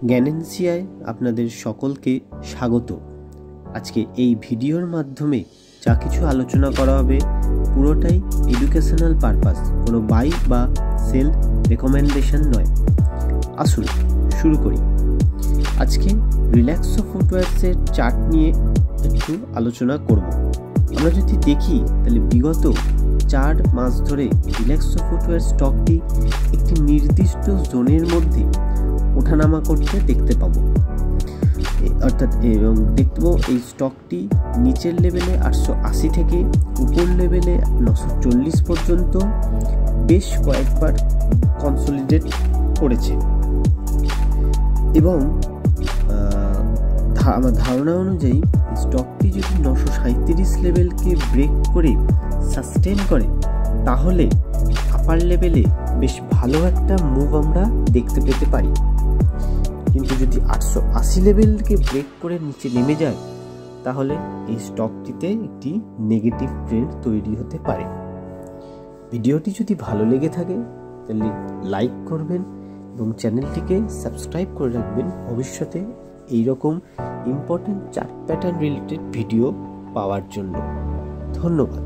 জ্ঞানেন্সিয়ায় আপনাদের সকলকে স্বাগত। আজকে এই ভিডিওর মাধ্যমে যা কিছু আলোচনা করা হবে পুরোটাই এডুকেশনাল পারপাস, কোনো বাই বা সেল রেকমেন্ডেশন নয়। আসুন শুরু করি। আজকে রিল্যাক্সো ফুটওয়্যারসের চার্ট নিয়ে একটু আলোচনা করব। আমরা যদি দেখি তাহলে বিগত 4 মাস ধরে রিল্যাক্সো ফুটওয়্যার স্টকটি একটি নির্দিষ্ট জোনের মধ্যে ওঠানামা করতে দেখতে পাবো, অর্থাৎ এবং দেখব এই স্টকটি নিচের লেভেলে 880 থেকে উপর লেভেলে 940 পর্যন্ত বেশ কয়েকবার কনসলিডেট করেছে এবং আমার ধারণা অনুযায়ী স্টকটি যদি 937 লেভেলকে ব্রেক করে সাস্টেন করে তাহলে আপার লেভেলে বেশ ভালো একটা মুভ আমরা দেখতে পেতে পারি। কিন্তু যদি 880 লেভেলকে ব্রেক করে নিচে নেমে যায় তাহলে এই স্টকটিতে একটি নেগেটিভ ট্রেন্ড তৈরি হতে পারে। ভিডিওটি যদি ভালো লেগে থাকে তাহলে লাইক করবেন এবং চ্যানেলটিকে সাবস্ক্রাইব করে রাখবেন ভবিষ্যতে এইরকম important chart pattern related video পাওয়ার জন্য। ধন্যবাদ।